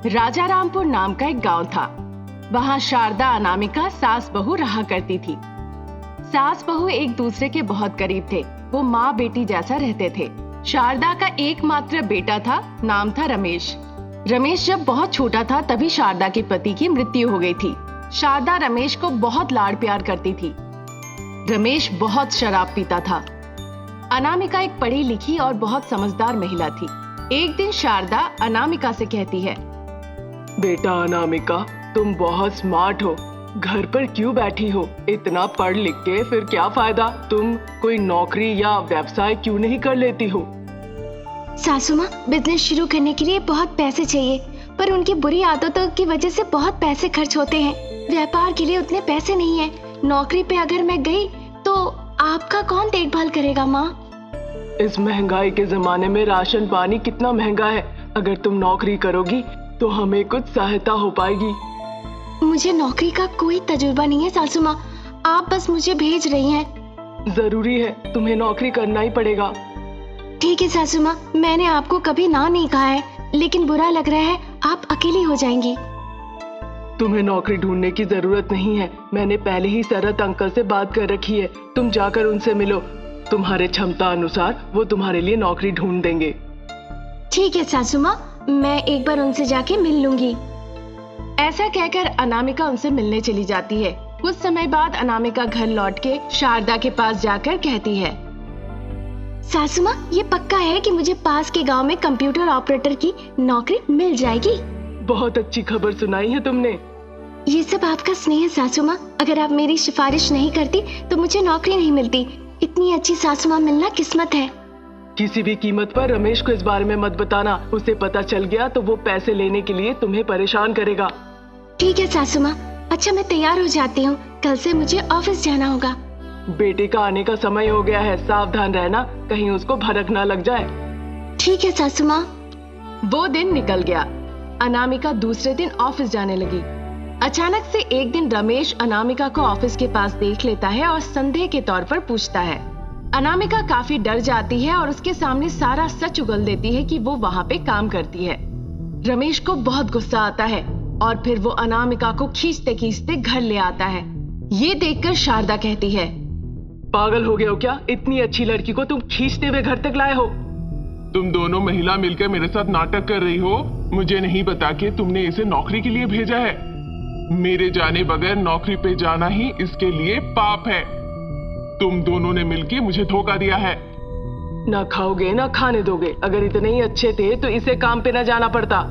राजारामपुर नाम का एक गांव था। वहां शारदा अनामिका सास बहू रहा करती थी। सास बहू एक दूसरे के बहुत करीब थे। वो माँ बेटी जैसा रहते थे। शारदा का एकमात्र बेटा था, नाम था रमेश। रमेश जब बहुत छोटा था तभी शारदा के पति की मृत्यु हो गई थी। शारदा रमेश को बहुत लाड प्यार करती थी। रमेश बहुत शराब पीता था। अनामिका एक पढ़ी लिखी और बहुत समझदार महिला थी। एक दिन शारदा अनामिका से कहती है, बेटा अनामिका, तुम बहुत स्मार्ट हो। घर पर क्यों बैठी हो? इतना पढ़ लिख के फिर क्या फायदा? तुम कोई नौकरी या व्यवसाय क्यों नहीं कर लेती हो? सासू माँ, बिजनेस शुरू करने के लिए बहुत पैसे चाहिए, पर उनकी बुरी आदतों की वजह से बहुत पैसे खर्च होते हैं। व्यापार के लिए उतने पैसे नहीं है। नौकरी पे अगर मैं गई तो आपका कौन देखभाल करेगा माँ? इस महंगाई के जमाने में राशन पानी कितना महंगा है। अगर तुम नौकरी करोगी तो हमें कुछ सहायता हो पाएगी। मुझे नौकरी का कोई तजुर्बा नहीं है सासू माँ, आप बस मुझे भेज रही हैं। जरूरी है, तुम्हें नौकरी करना ही पड़ेगा। ठीक है सासू माँ, मैंने आपको कभी ना नहीं कहा है, लेकिन बुरा लग रहा है, आप अकेली हो जाएंगी। तुम्हें नौकरी ढूंढने की जरूरत नहीं है। मैंने पहले ही शरत अंकल से बात कर रखी है। तुम जाकर उनसे मिलो। तुम्हारे क्षमता अनुसार वो तुम्हारे लिए नौकरी ढूंढ देंगे। ठीक है सासू माँ, मैं एक बार उनसे जाके मिल लूंगी। ऐसा कहकर अनामिका उनसे मिलने चली जाती है। कुछ समय बाद अनामिका घर लौट के शारदा के पास जाकर कहती है, सासू माँ, ये पक्का है कि मुझे पास के गांव में कंप्यूटर ऑपरेटर की नौकरी मिल जाएगी। बहुत अच्छी खबर सुनाई है तुमने। ये सब आपका स्नेह है सासू माँ। अगर आप मेरी सिफारिश नहीं करती तो मुझे नौकरी नहीं मिलती। इतनी अच्छी सासू माँ मिलना किस्मत है। किसी भी कीमत पर रमेश को इस बारे में मत बताना। उसे पता चल गया तो वो पैसे लेने के लिए तुम्हें परेशान करेगा। ठीक है सासू माँ। अच्छा, मैं तैयार हो जाती हूँ, कल से मुझे ऑफिस जाना होगा। बेटे का आने का समय हो गया है, सावधान रहना, कहीं उसको भड़क ना लग जाए। ठीक है सासू माँ। वो दिन निकल गया। अनामिका दूसरे दिन ऑफिस जाने लगी। अचानक से एक दिन रमेश अनामिका को ऑफिस के पास देख लेता है और संदेह के तौर पर पूछता है। अनामिका काफी डर जाती है और उसके सामने सारा सच उगल देती है कि वो वहाँ पे काम करती है। रमेश को बहुत गुस्सा आता है और फिर वो अनामिका को खींचते खींचते घर ले आता है। ये देखकर शारदा कहती है, पागल हो गए हो क्या? इतनी अच्छी लड़की को तुम खींचते हुए घर तक लाए हो? तुम दोनों महिला मिलकर मेरे साथ नाटक कर रही हो। मुझे नहीं बता के तुमने इसे नौकरी के लिए भेजा है। मेरे जाने बगैर नौकरी पे जाना ही इसके लिए पाप है। तुम दोनों ने मिलकर मुझे धोखा दिया है। ना खाओगे ना खाने दोगे। अगर इतने ही अच्छे थे तो इसे काम पे ना जाना पड़ता।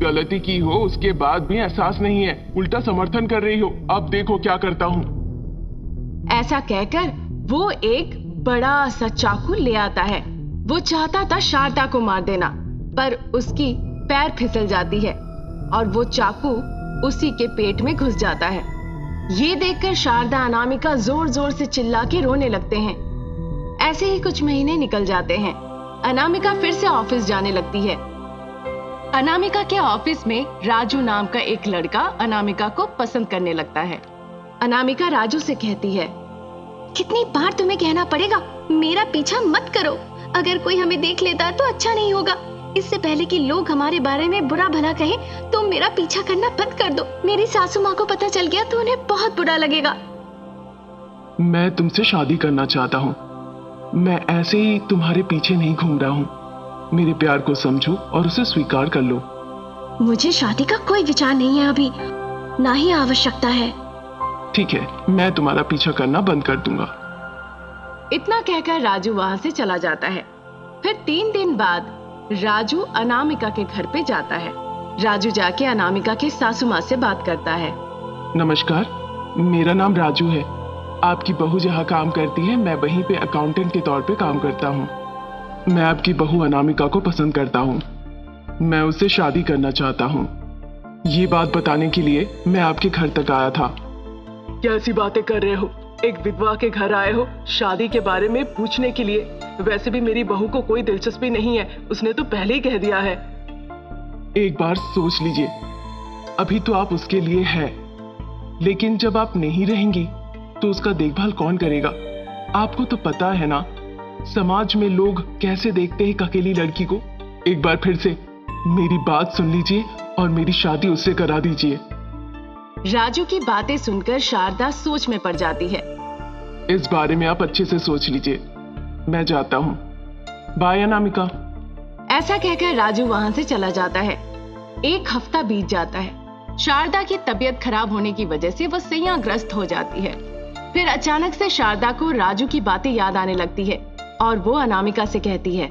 गलती की हो उसके बाद भी एहसास नहीं है, उल्टा समर्थन कर रही हो। अब देखो क्या करता हूँ। ऐसा कहकर वो एक बड़ा सा चाकू ले आता है। वो चाहता था शारदा को मार देना, पर उसकी पैर फिसल जाती है और वो चाकू उसी के पेट में घुस जाता है। ये देखकर शारदा अनामिका जोर जोर से चिल्ला के रोने लगते हैं। ऐसे ही कुछ महीने निकल जाते हैं। अनामिका फिर से ऑफिस जाने लगती है। अनामिका के ऑफिस में राजू नाम का एक लड़का अनामिका को पसंद करने लगता है। अनामिका राजू से कहती है, कितनी बार तुम्हें कहना पड़ेगा, मेरा पीछा मत करो। अगर कोई हमें देख लेता तो अच्छा नहीं होगा। इससे पहले कि लोग हमारे बारे में बुरा भला कहें, तुम मेरा पीछा करना बंद कर दो। मेरी सासू माँ को पता चल गया तो उन्हें बहुत बुरा लगेगा। मैं तुमसे शादी करना चाहता हूँ। मैं ऐसे ही तुम्हारे पीछे नहीं घूम रहा हूँ। मेरे प्यार को समझो और उसे स्वीकार कर लो। मुझे शादी का कोई विचार नहीं है अभी, ना ही आवश्यकता है। ठीक है, मैं तुम्हारा पीछा करना बंद कर दूंगा। इतना कहकर राजू वहां से चला जाता है। फिर 3 दिन बाद राजू अनामिका के घर पे जाता है। राजू जाके अनामिका के सासू माँ से बात करता है। नमस्कार, मेरा नाम राजू है। आपकी बहू जहाँ काम करती है मैं वहीं पे अकाउंटेंट के तौर पे काम करता हूँ। मैं आपकी बहू अनामिका को पसंद करता हूँ। मैं उससे शादी करना चाहता हूँ। ये बात बताने के लिए मैं आपके घर तक आया था। कैसी बातें कर रहे हो? एक विधवा के घर आए हो शादी के बारे में पूछने के लिए? वैसे भी मेरी बहू को कोई दिलचस्पी नहीं है, उसने तो पहले ही कह दिया है। एक बार सोच लीजिए, अभी तो आप उसके लिए है, लेकिन जब आप नहीं रहेंगी तो उसका देखभाल कौन करेगा? आपको तो पता है ना, समाज में लोग कैसे देखते हैं एक अकेली लड़की को। एक बार फिर से मेरी बात सुन लीजिए और मेरी शादी उससे करा दीजिए। राजू की बातें सुनकर शारदा सोच में पड़ जाती है। इस बारे में आप अच्छे से सोच लीजिए। मैं जाता हूँ। बाय अनामिका। ऐसा कहकर राजू वहां से चला जाता है। एक हफ्ता बीत जाता है। शारदा की तबीयत खराब होने की वजह से वो संयाग्रस्त हो जाती है। फिर अचानक से शारदा को राजू की बातें याद आने लगती है और वो अनामिका से कहती है,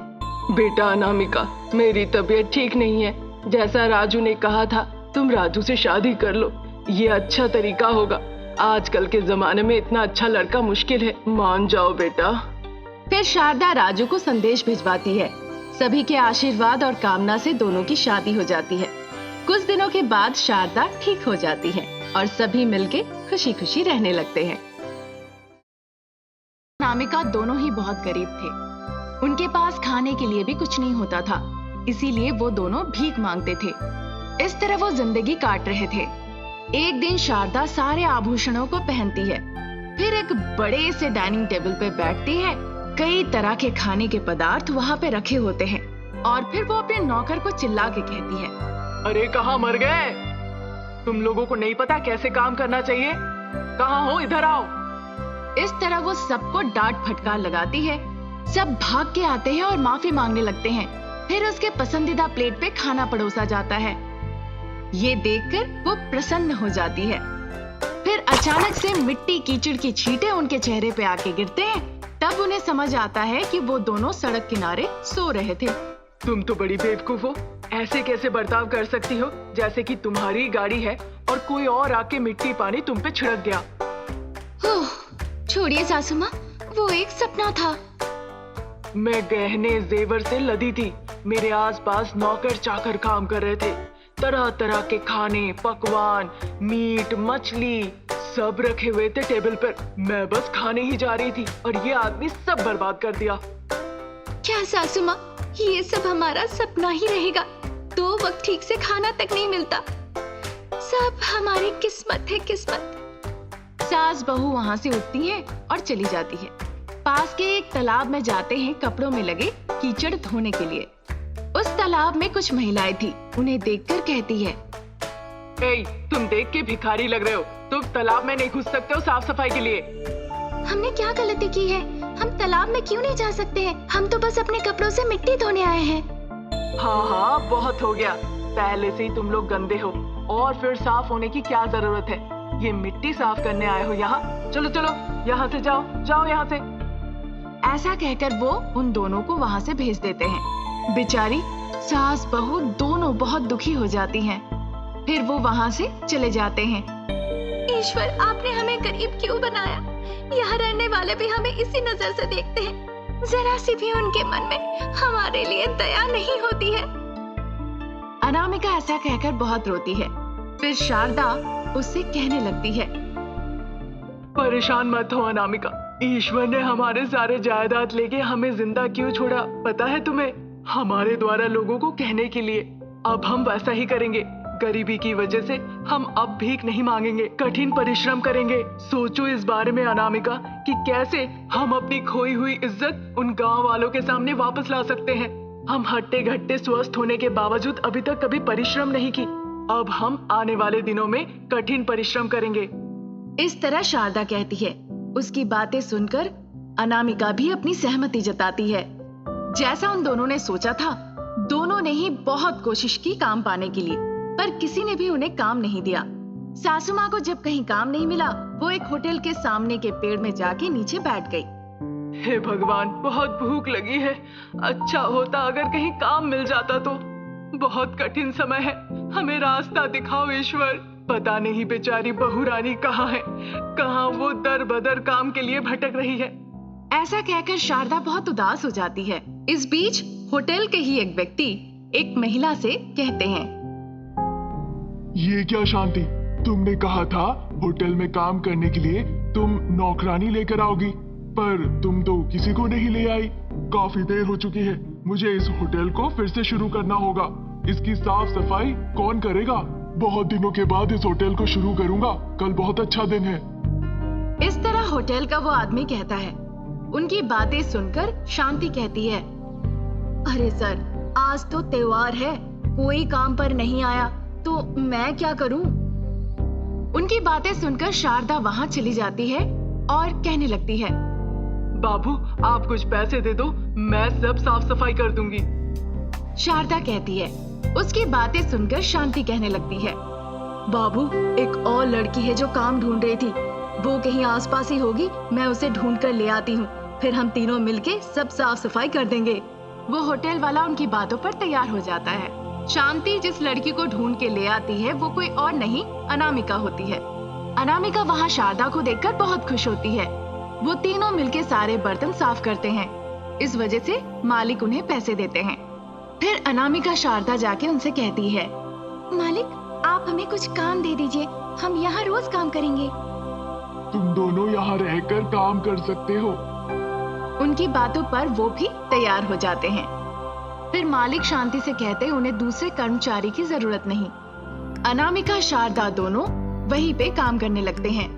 बेटा अनामिका, मेरी तबीयत ठीक नहीं है। जैसा राजू ने कहा था, तुम राजू से शादी कर लो, ये अच्छा तरीका होगा। आजकल के जमाने में इतना अच्छा लड़का मुश्किल है, मान जाओ बेटा। फिर शारदा राजू को संदेश भिजवाती है। सभी के आशीर्वाद और कामना से दोनों की शादी हो जाती है। कुछ दिनों के बाद शारदा ठीक हो जाती है और सभी मिलके खुशी खुशी रहने लगते हैं। अनामिका दोनों ही बहुत गरीब थे। उनके पास खाने के लिए भी कुछ नहीं होता था, इसीलिए वो दोनों भीख मांगते थे। इस तरह वो जिंदगी काट रहे थे। एक दिन शारदा सारे आभूषणों को पहनती है, फिर एक बड़े से डाइनिंग टेबल पे बैठती है। कई तरह के खाने के पदार्थ वहाँ पे रखे होते हैं और फिर वो अपने नौकर को चिल्ला के कहती है, अरे कहाँ मर गए? तुम लोगों को नहीं पता कैसे काम करना चाहिए? कहाँ हो? इधर आओ। इस तरह वो सबको डांट फटकार लगाती है। सब भाग के आते हैं और माफी मांगने लगते हैं। फिर उसके पसंदीदा प्लेट पे खाना परोसा जाता है। ये देखकर वो प्रसन्न हो जाती है। फिर अचानक से मिट्टी कीचड़ की छींटे उनके चेहरे पे आके गिरते हैं। तब उन्हें समझ आता है कि वो दोनों सड़क किनारे सो रहे थे। तुम तो बड़ी बेवकूफ हो। ऐसे कैसे बर्ताव कर सकती हो जैसे कि तुम्हारी गाड़ी है और कोई और आके मिट्टी पानी तुम पे छिड़क गया। छोड़िए सासू माँ, वो एक सपना था। मैं गहने जेवर से लदी थी। मेरे आसपास नौकर चाकर काम कर रहे थे। तरह तरह के खाने, पकवान, मीट, मछली सब रखे हुए थे टेबल पर। मैं बस खाने ही जा रही थी और ये आदमी सब बर्बाद कर दिया। क्या सासू माँ, ये सब हमारा सपना ही रहेगा। 2 वक्त ठीक से खाना तक नहीं मिलता। सब हमारी किस्मत है, किस्मत। सास बहू वहां से उठती हैं और चली जाती है। पास के एक तालाब में जाते हैं कपड़ों में लगे कीचड़ धोने के लिए। उस तालाब में कुछ महिलाएं थी। उन्हें देखकर कहती है, ए, तुम देख के भिखारी लग रहे हो। तुम तालाब में नहीं घुस सकते हो साफ सफाई के लिए। हमने क्या गलती की है? हम तालाब में क्यों नहीं जा सकते हैं? हम तो बस अपने कपड़ों से मिट्टी धोने आए हैं। हाँ, बहुत हो गया। पहले से ही तुम लोग गंदे हो और फिर साफ होने की क्या जरूरत है? ये मिट्टी साफ करने आए हो यहाँ? चलो चलो, यहाँ से जाओ, जाओ यहाँ से। ऐसा कहकर वो उन दोनों को वहाँ से भेज देते हैं। बेचारी सास बहू दोनों बहुत दुखी हो जाती हैं। फिर वो वहाँ से चले जाते हैं। ईश्वर, आपने हमें गरीब क्यों बनाया? यहाँ रहने वाले भी हमें इसी नजर से देखते हैं। जरा सी भी उनके मन में हमारे लिए दया नहीं होती है। अनामिका ऐसा कहकर बहुत रोती है। फिर शारदा उससे कहने लगती है, परेशान मत हो अनामिका। ईश्वर ने हमारे सारे जायदाद लेके हमें जिंदा क्यों छोड़ा पता है तुम्हें? हमारे द्वारा लोगों को कहने के लिए। अब हम वैसा ही करेंगे। गरीबी की वजह से हम अब भीख नहीं मांगेंगे, कठिन परिश्रम करेंगे। सोचो इस बारे में अनामिका कि कैसे हम अपनी खोई हुई इज्जत उन गांव वालों के सामने वापस ला सकते हैं। हम हट्टे घट्टे स्वस्थ होने के बावजूद अभी तक कभी परिश्रम नहीं की। अब हम आने वाले दिनों में कठिन परिश्रम करेंगे। इस तरह शारदा कहती है। उसकी बातें सुनकर अनामिका भी अपनी सहमति जताती है। जैसा उन दोनों ने सोचा था, दोनों ने ही बहुत कोशिश की काम पाने के लिए, पर किसी ने भी उन्हें काम नहीं दिया। सासू माँ को जब कहीं काम नहीं मिला, वो एक होटल के सामने के पेड़ में जाके नीचे बैठ गई। हे भगवान, बहुत भूख लगी है। अच्छा होता अगर कहीं काम मिल जाता तो। बहुत कठिन समय है, हमें रास्ता दिखाओ ईश्वर। पता नहीं बेचारी बहू रानी कहाँ है, कहाँ वो दर बदर काम के लिए भटक रही है। ऐसा कहकर शारदा बहुत उदास हो जाती है। इस बीच होटल के ही एक व्यक्ति एक महिला से कहते हैं, ये क्या शांति, तुमने कहा था होटल में काम करने के लिए तुम नौकरानी लेकर आओगी, पर तुम तो किसी को नहीं ले आई। काफी देर हो चुकी है, मुझे इस होटल को फिर से शुरू करना होगा। इसकी साफ सफाई कौन करेगा? बहुत दिनों के बाद इस होटल को शुरू करूंगा। कल बहुत अच्छा दिन है। इस तरह होटल का वो आदमी कहता है। उनकी बातें सुनकर शांति कहती है, अरे सर, आज तो त्योहार है, कोई काम पर नहीं आया तो मैं क्या करूं? उनकी बातें सुनकर शारदा वहां चली जाती है और कहने लगती है, बाबू आप कुछ पैसे दे दो, मैं सब साफ सफाई कर दूंगी। शारदा कहती है। उसकी बातें सुनकर शांति कहने लगती है, बाबू, एक और लड़की है जो काम ढूंढ रही थी, वो कहीं आसपास ही होगी, मैं उसे ढूंढ कर ले आती हूँ, फिर हम तीनों मिलके सब साफ सफाई कर देंगे। वो होटल वाला उनकी बातों पर तैयार हो जाता है। शांति जिस लड़की को ढूंढ के ले आती है वो कोई और नहीं, अनामिका होती है। अनामिका वहाँ शारदा को देखकर बहुत खुश होती है। वो तीनों मिलके सारे बर्तन साफ करते हैं। इस वजह से मालिक उन्हें पैसे देते हैं। फिर अनामिका शारदा जाके उनसे कहती है, मालिक, आप हमें कुछ काम दे दीजिए, हम यहाँ रोज काम करेंगे। तुम दोनों यहाँ रहकर काम कर सकते हो। उनकी बातों पर वो भी तैयार हो जाते हैं। फिर मालिक शांति से कहते उन्हें दूसरे कर्मचारी की जरूरत नहीं। अनामिका शारदा दोनों वहीं पे काम करने लगते हैं।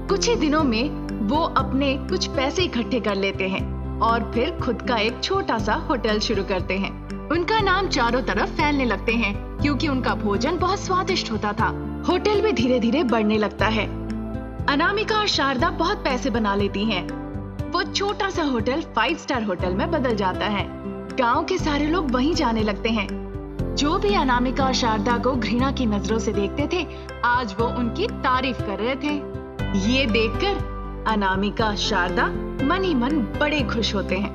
कुछ ही दिनों में वो अपने कुछ पैसे इकट्ठे कर लेते हैं और फिर खुद का एक छोटा सा होटल शुरू करते हैं। उनका नाम चारों तरफ फैलने लगते हैं क्योंकि उनका भोजन बहुत स्वादिष्ट होता था। होटल भी धीरे धीरे बढ़ने लगता है। अनामिका और शारदा बहुत पैसे बना लेती हैं। वो छोटा सा होटल 5 स्टार होटल में बदल जाता है। गांव के सारे लोग वहीं जाने लगते हैं। जो भी अनामिका और शारदा को घृणा की नजरों से देखते थे, आज वो उनकी तारीफ कर रहे थे। ये देखकर अनामिका शारदा मन ही मन बड़े खुश होते हैं।